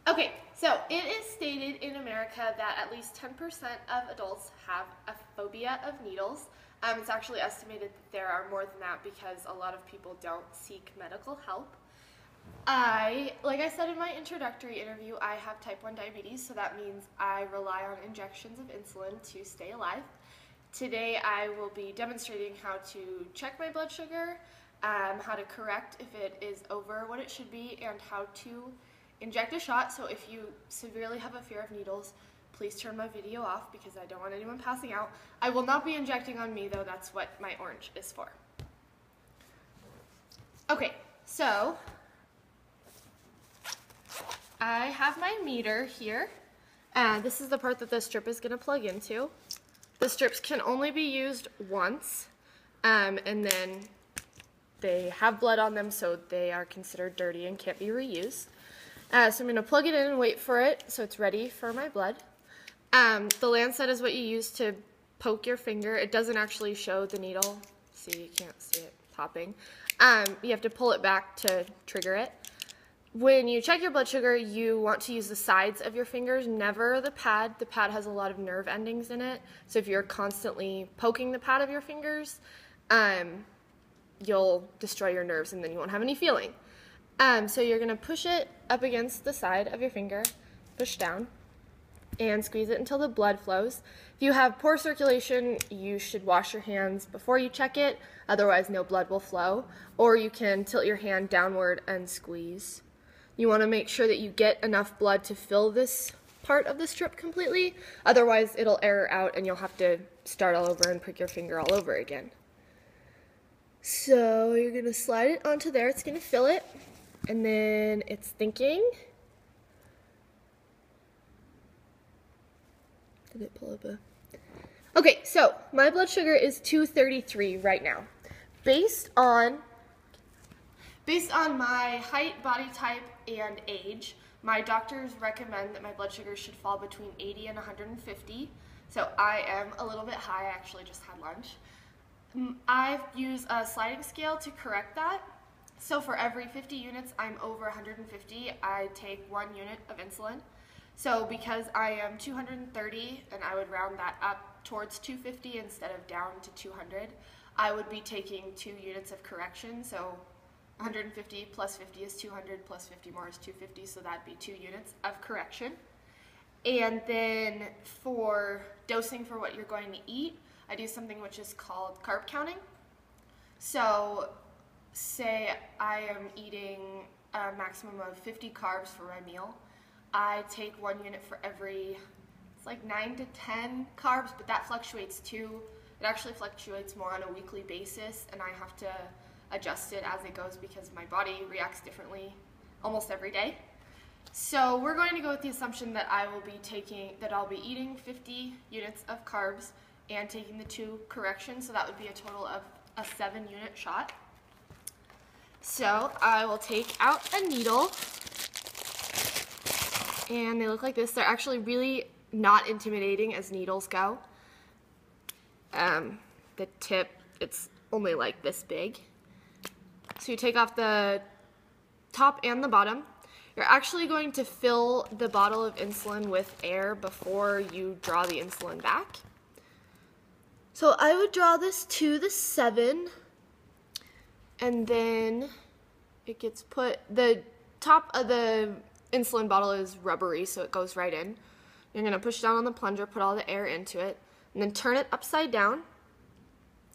Okay, so it is stated in America that at least 10% of adults have a phobia of needles. It's actually estimated that there are more than that because a lot of people don't seek medical help. Like I said in my introductory interview, I have type 1 diabetes, so that means I rely on injections of insulin to stay alive. Today I will be demonstrating how to check my blood sugar, how to correct if it is over what it should be, and how to inject a shot. So if you severely have a fear of needles, please turn my video off because I don't want anyone passing out. I will not be injecting on me though, that's what my orange is for. Okay, so I have my meter here. This is the part that the strip is going to plug into. The strips can only be used once, and then they have blood on them, so they are considered dirty and can't be reused. So I'm going to plug it in and wait for it so it's ready for my blood. The lancet is what you use to poke your finger. It doesn't actually show the needle. See, you can't see it popping. You have to pull it back to trigger it. When you check your blood sugar, you want to use the sides of your fingers, never the pad. The pad has a lot of nerve endings in it, so if you're constantly poking the pad of your fingers, you'll destroy your nerves and then you won't have any feeling. So you're going to push it up against the side of your finger, push down, and squeeze it until the blood flows. If you have poor circulation, you should wash your hands before you check it, otherwise no blood will flow, or you can tilt your hand downward and squeeze. You want to make sure that you get enough blood to fill this part of the strip completely, otherwise it'll error out and you'll have to start all over and prick your finger all over again. So you're going to slide it onto there, it's going to fill it, and then it's thinking. Did it pull up a... Okay, so my blood sugar is 233 right now. Based on my height, body type, and age, my doctors recommend that my blood sugar should fall between 80 and 150. So I am a little bit high. I actually just had lunch. I use a sliding scale to correct that. So for every 50 units I'm over 150, I take 1 unit of insulin. So because I am 230 and I would round that up towards 250 instead of down to 200, I would be taking 2 units of correction. So 150 plus 50 is 200, plus 50 more is 250, so that'd be 2 units of correction. And then for dosing for what you're going to eat, I do something which is called carb counting. So say I am eating a maximum of 50 carbs for my meal. I take 1 unit for every, it's like 9 to 10 carbs, but that fluctuates too. It actually fluctuates more on a weekly basis, and I have to adjust it as it goes because my body reacts differently almost every day. So we're going to go with the assumption that I'll be eating 50 units of carbs and taking the 2 corrections, so that would be a total of a 7-unit shot. So I will take out a needle, and they look like this. They're actually really not intimidating as needles go. The tip, it's only like this big. So you take off the top and the bottom. You're actually going to fill the bottle of insulin with air before you draw the insulin back. So I would draw this to the 7, and then it gets put, the top of the insulin bottle is rubbery, so it goes right in. You're going to push down on the plunger, put all the air into it, and then turn it upside down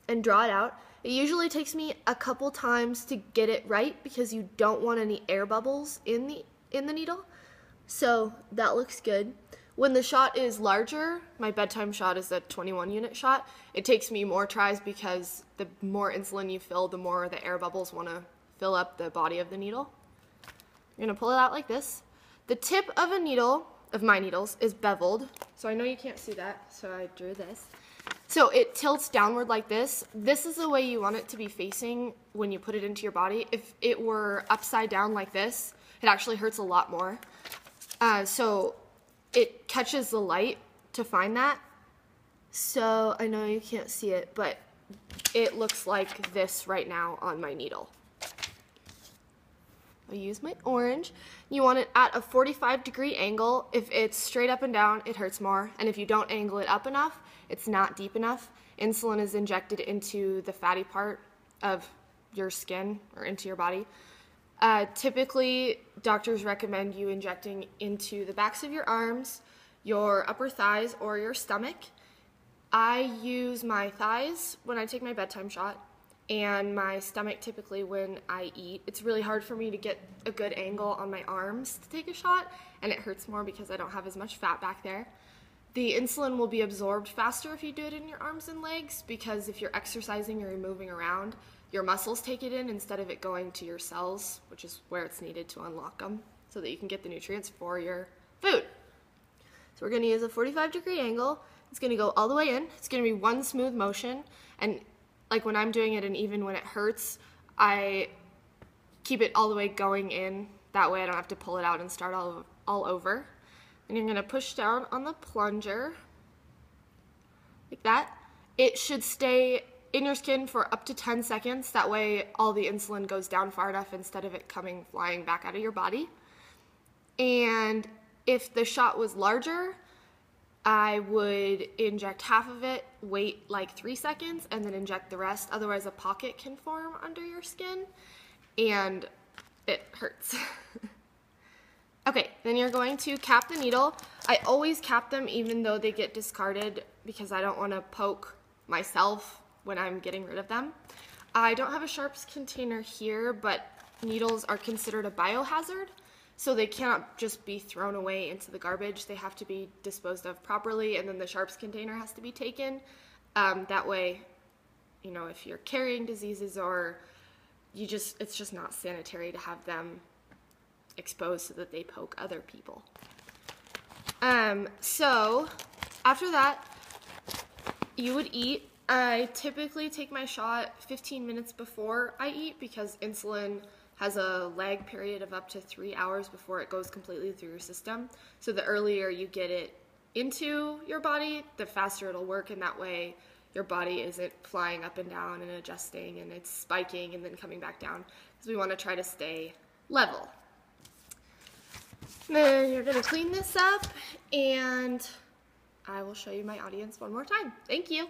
and draw it out. It usually takes me a couple times to get it right because you don't want any air bubbles in the needle. So that looks good. When the shot is larger, my bedtime shot is a 21-unit shot, it takes me more tries because the more insulin you fill, the more the air bubbles want to fill up the body of the needle. You're going to pull it out like this. The tip of a needle, of my needles, is beveled. So I know you can't see that, so I drew this. So it tilts downward like this. This is the way you want it to be facing when you put it into your body. If it were upside down like this, it actually hurts a lot more. So it catches the light to find that. So I know you can't see it, but it looks like this right now on my needle. I use my orange. You want it at a 45-degree angle. If it's straight up and down, it hurts more. And if you don't angle it up enough, it's not deep enough. Insulin is injected into the fatty part of your skin or into your body. Typically, doctors recommend you injecting into the backs of your arms, your upper thighs, or your stomach. I use my thighs when I take my bedtime shot, and my stomach typically when I eat. It's really hard for me to get a good angle on my arms to take a shot, and it hurts more because I don't have as much fat back there. The insulin will be absorbed faster if you do it in your arms and legs, because if you're exercising or you're moving around, your muscles take it in instead of it going to your cells, which is where it's needed to unlock them so that you can get the nutrients for your food. So we're going to use a 45-degree angle. It's going to go all the way in. It's going to be one smooth motion, and like when I'm doing it and even when it hurts, I keep it all the way going in. That way I don't have to pull it out and start all over. And you're going to push down on the plunger like that. It should stay in your skin for up to 10 seconds. That way all the insulin goes down far enough instead of it coming flying back out of your body. And if the shot was larger, I would inject half of it, wait like 3 seconds, and then inject the rest. Otherwise, a pocket can form under your skin, and it hurts. Okay, then you're going to cap the needle. I always cap them even though they get discarded because I don't want to poke myself when I'm getting rid of them. I don't have a sharps container here, but needles are considered a biohazard. So they cannot just be thrown away into the garbage. They have to be disposed of properly, and then the sharps container has to be taken. That way, you know, if you're carrying diseases or it's just not sanitary to have them exposed so that they poke other people. So after that, you would eat. I typically take my shot 15 minutes before I eat because insulin has a lag period of up to 3 hours before it goes completely through your system. So the earlier you get it into your body, the faster it'll work, and that way your body isn't flying up and down and adjusting and it's spiking and then coming back down, because we want to try to stay level. Then you're going to clean this up, and I will show you my audience one more time. Thank you.